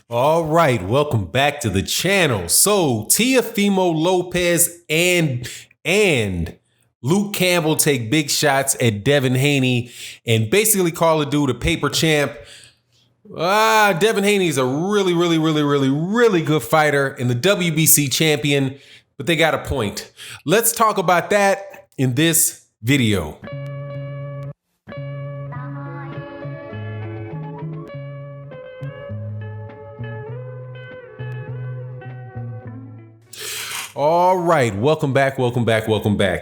All right, welcome back to the channel. So Teofimo Lopez and Luke Campbell take big shots at Devin Haney and basically call a dude a paper champ. Devin Haney's a really good fighter and the WBC champion, but they got a point. Let's talk about that in this video. All right, welcome back.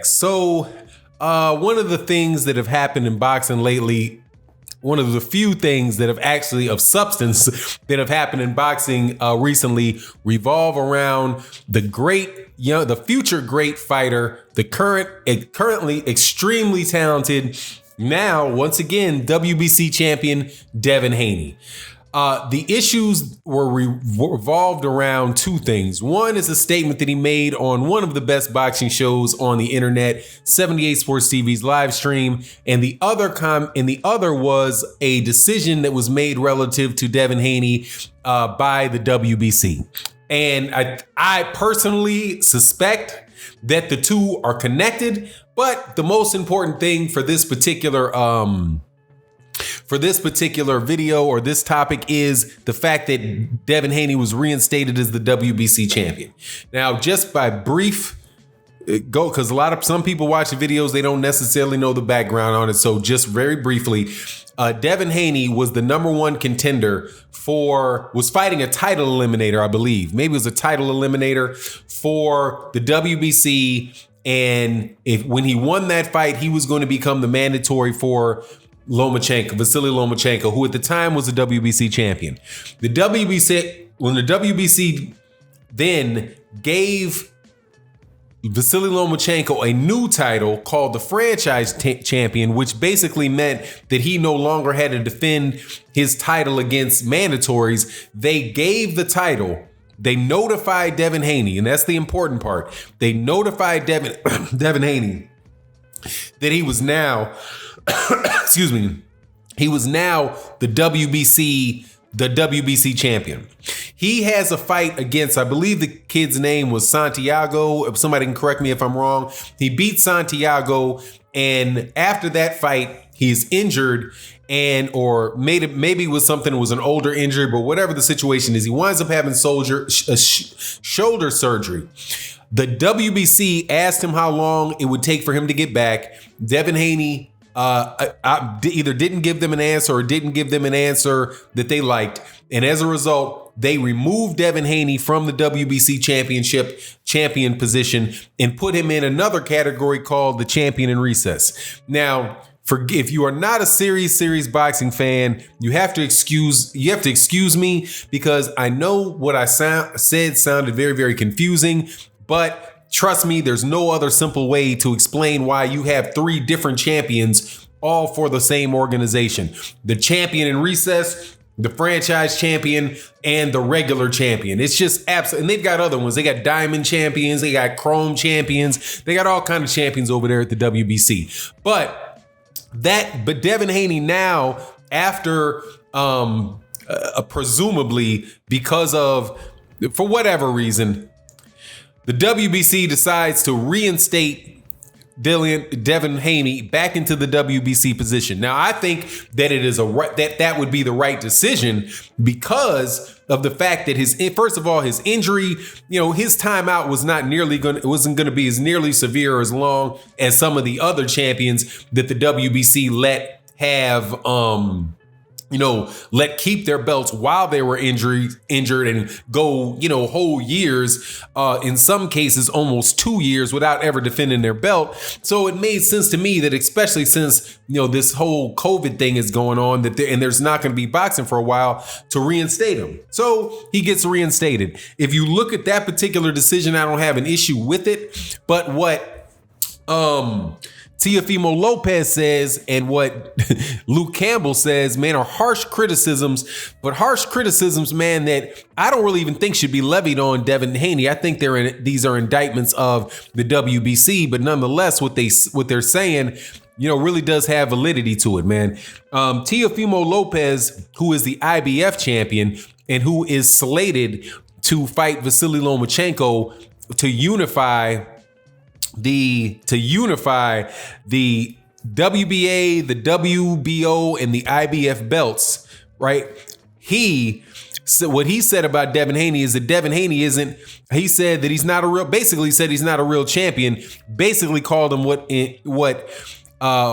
So, one of the things that have happened in boxing lately, one of the few things that have actually of substance that have happened in boxing recently revolve around the future great fighter, the currently extremely talented, now once again WBC champion Devin Haney. The issues were revolved around two things. One is a statement that he made on one of the best boxing shows on the internet, 78 Sports TV's live stream, and the other was a decision that was made relative to Devin Haney by the WBC. And I personally suspect that the two are connected, but the most important thing for this particular video or this topic is the fact that Devin Haney was reinstated as the WBC champion. Now, just by brief because some people watch the videos, they don't necessarily know the background on it. So just very briefly, Devin Haney was the #1 contender was fighting a title eliminator, I believe. Maybe it was a title eliminator for the WBC. And when he won that fight, he was going to become the mandatory for Vasily Lomachenko, who at the time was the WBC champion. When the WBC then gave Vasily Lomachenko a new title called the franchise champion, which basically meant that he no longer had to defend his title against mandatories. They gave the title. They notified Devin Haney, and that's the important part. They notified Devin Haney that he was now he was now the WBC champion. He has a fight against, I believe the kid's name was Santiago. If somebody can correct me if I'm wrong. He beat Santiago, and after that fight, he's injured or maybe it was something that was an older injury, but whatever the situation is, he winds up having shoulder surgery. The WBC asked him how long it would take for him to get back. Devin Haney either didn't give them an answer or didn't give them an answer that they liked. And as a result, they removed Devin Haney from the WBC champion position and put him in another category called the champion in recess. Now, if you are not a serious boxing fan, you have to excuse me because I know what I said sounded very, very confusing, but trust me, there's no other simple way to explain why you have 3 different champions all for the same organization. The champion in recess, the franchise champion, and the regular champion. It's just absolutely, and they've got other ones. They got diamond champions, they got chrome champions, they got all kinds of champions over there at the WBC. But Devin Haney now, after presumably because for whatever reason, the WBC decides to reinstate Devin Haney back into the WBC position. Now, I think that it is that would be the right decision because of the fact that first of all, his injury, his timeout wasn't going to be as nearly severe or as long as some of the other champions that the WBC let have let keep their belts while they were injured and go, whole years, in some cases, almost 2 years without ever defending their belt. So it made sense to me that, especially since, this whole COVID thing is going on, and there's not going to be boxing for a while, to reinstate him. So he gets reinstated. If you look at that particular decision, I don't have an issue with it, but what, Teofimo Lopez says and what Luke Campbell says, man, are harsh criticisms, man, that I don't really even think should be levied on Devin Haney. I think these are indictments of the WBC, but nonetheless, what they're saying, really does have validity to it, man. Teofimo Lopez, who is the IBF champion, and who is slated to fight Vasily Lomachenko to unify the WBA, the WBO, and the IBF belts, right? What he said about Devin Haney is that Devin Haney isn't, he said that he's not a real, basically said he's not a real champion, basically called him what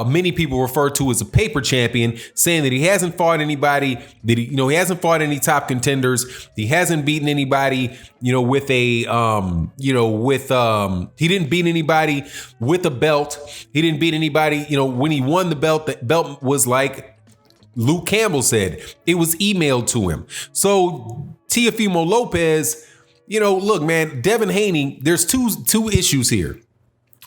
many people refer to as a paper champion, saying that he hasn't fought anybody, that he hasn't fought any top contenders. He hasn't beaten anybody, he didn't beat anybody with a belt. He didn't beat anybody, when he won the belt was like Luke Campbell said, it was emailed to him. So Teofimo Lopez, look, man, Devin Haney, there's two issues here.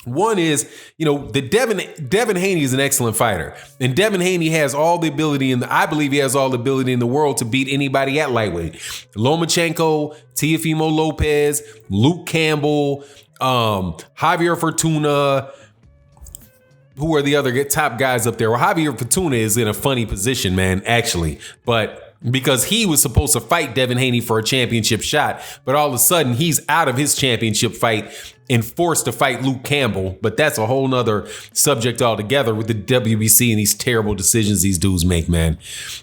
One is, Devin Haney is an excellent fighter, and Devin Haney has all the ability I believe he has all the ability in the world to beat anybody at lightweight. Lomachenko, Teofimo Lopez, Luke Campbell, Javier Fortuna. Who are the other top guys up there? Well, Javier Fortuna is in a funny position, man, actually, but because he was supposed to fight Devin Haney for a championship shot, but all of a sudden he's out of his championship fight and forced to fight Luke Campbell. But that's a whole nother subject altogether with the WBC and these terrible decisions these dudes make, man.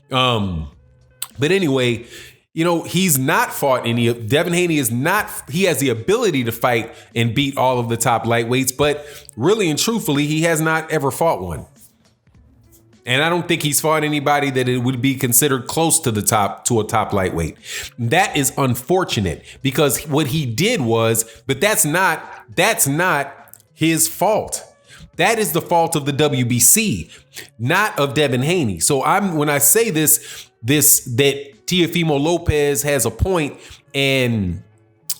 But anyway, he's not fought any of Devin Haney he has the ability to fight and beat all of the top lightweights, but really and truthfully, he has not ever fought one. And I don't think he's fought anybody that it would be considered close to a top lightweight. That is unfortunate because what he did was, but that's not his fault. That is the fault of the WBC, not of Devin Haney. So when I say this that Teofimo Lopez has a point and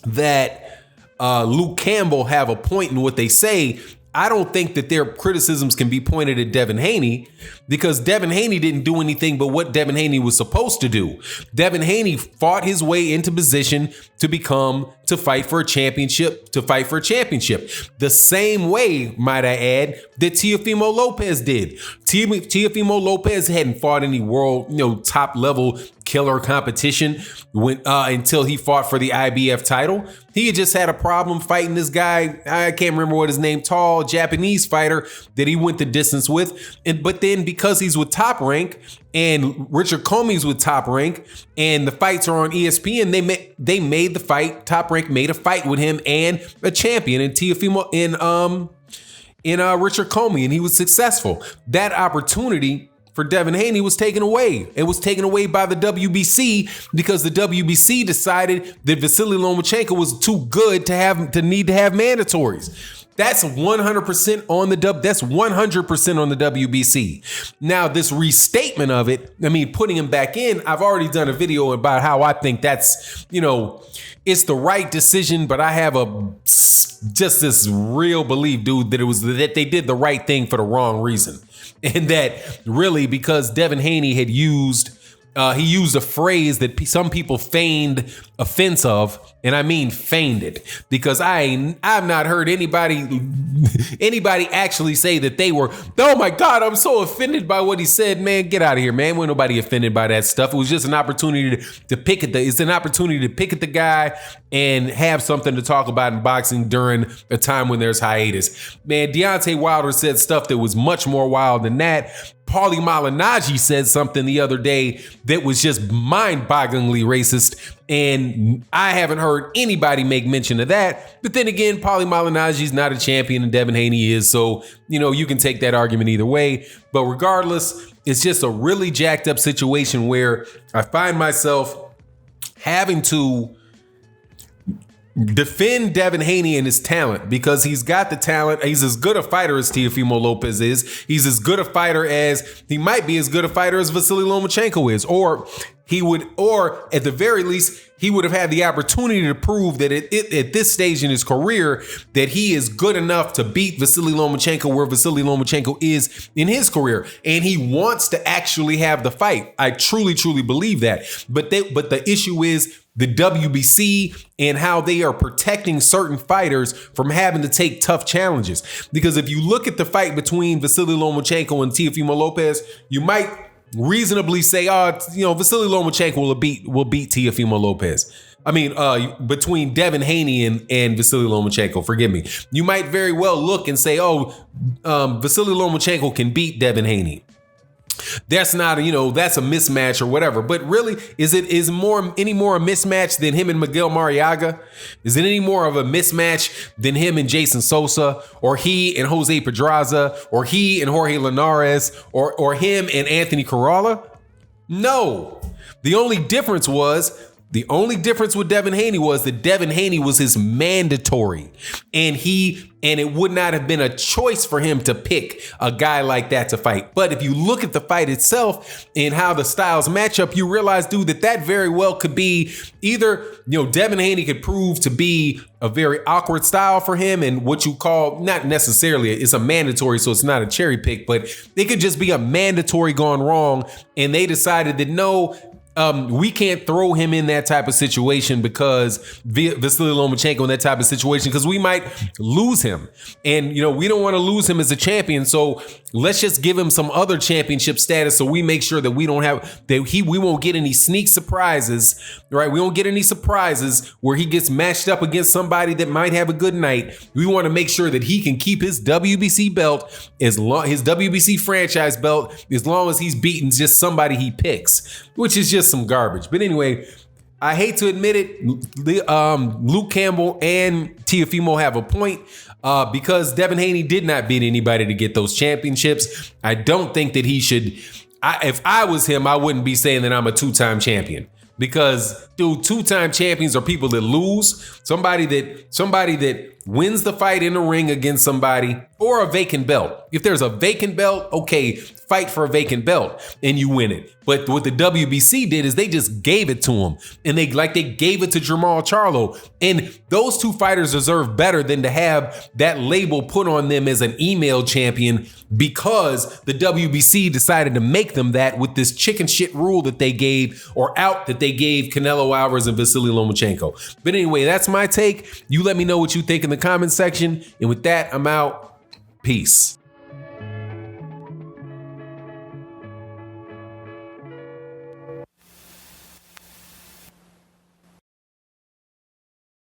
that Luke Campbell have a point in what they say, I don't think that their criticisms can be pointed at Devin Haney because Devin Haney didn't do anything but what Devin Haney was supposed to do. Devin Haney fought his way into position to fight for a championship, The same way, might I add, that Teofimo Lopez did. Teofimo Lopez hadn't fought any world, top level killer competition until he fought for the IBF title. He had just had a problem fighting this guy, I can't remember what his name, tall Japanese fighter that he went the distance with. But then because he's with Top Rank and Richard Comey's with Top Rank and the fights are on ESPN, they made the fight. Top Rank made a fight with him and a champion in Teofimo in Richard Comey, and he was successful. That opportunity for Devin Haney was taken away. It was taken away by the WBC because the WBC decided that Vasily Lomachenko was too good to need to have mandatories. That's 100% on the WBC. Now, this restatement of it, putting him back in, I've already done a video about how I think that's, it's the right decision, but I have just this real belief, dude, that they did the right thing for the wrong reason. And that really because Devin Haney had used a phrase that some people feigned offense of, and I mean feigned it, because I've not heard anybody actually say that they were, oh my God, I'm so offended by what he said. Man, get out of here, man. Wasn't nobody offended by that stuff. It was just an opportunity to pick at the guy and have something to talk about in boxing during a time when there's hiatus. Man, Deontay Wilder said stuff that was much more wild than that. Paulie Malignaggi said something the other day that was just mind-bogglingly racist, and I haven't heard anybody make mention of that. But then again, Paulie Malignaggi's not a champion and Devin Haney is, so you can take that argument either way. But regardless, it's just a really jacked up situation where I find myself having to defend Devin Haney and his talent because he's got the talent. He's as good a fighter as Teofimo Lopez is. He's as good a fighter as he might be as good a fighter as Vasily Lomachenko is, or at the very least, he would have had the opportunity to prove that at this stage in his career that he is good enough to beat Vasily Lomachenko where Vasily Lomachenko is in his career. And he wants to actually have the fight. I truly, truly believe that. But the issue is the WBC and how they are protecting certain fighters from having to take tough challenges. Because if you look at the fight between Vasily Lomachenko and Teofimo Lopez, you might reasonably say, Vasily Lomachenko will beat Teofimo Lopez. I mean, between Devin Haney and Vasily Lomachenko, forgive me. You might very well look and say, Vasily Lomachenko can beat Devin Haney. That's not, that's a mismatch or whatever. But really, is any more a mismatch than him and Miguel Mariaga? Is it any more of a mismatch than him and Jason Sosa, or he and Jose Pedraza, or he and Jorge Linares, or him and Anthony Corrala? No. The only difference with Devin Haney was that Devin Haney was his mandatory, and it would not have been a choice for him to pick a guy like that to fight. But if you look at the fight itself and how the styles match up, you realize, dude, that very well could be either, Devin Haney could prove to be a very awkward style for him, and what you call, not necessarily, it's a mandatory, so it's not a cherry pick, but it could just be a mandatory gone wrong, and they decided that no, we can't throw him in that type of situation because Vasily Lomachenko in that type of situation, because we might lose him. And, we don't want to lose him as a champion. So let's just give him some other championship status so we make sure that we won't get any sneak surprises, right? We won't get any surprises where he gets matched up against somebody that might have a good night. We want to make sure that he can keep his WBC belt, his WBC franchise belt, as long as he's beaten just somebody he picks, which is just some garbage. But anyway, I hate to admit it, Luke Campbell and Teofimo have a point, because Devin Haney did not beat anybody to get those championships. I don't think that he should. If I was him, I wouldn't be saying that I'm a two-time champion, because, dude, two-time champions are people that lose. Somebody that wins the fight in the ring against somebody, or a vacant belt. If there's a vacant belt, okay, fight for a vacant belt and you win it. But what the WBC did is they just gave it to him, and they gave it to Jermall Charlo. And those two fighters deserve better than to have that label put on them as an email champion, because the WBC decided to make them that with this chicken shit rule that they gave Canelo Alvarez and Vasily Lomachenko. But anyway, that's my take. You let me know what you think in the comment section. And with that, I'm out. Peace.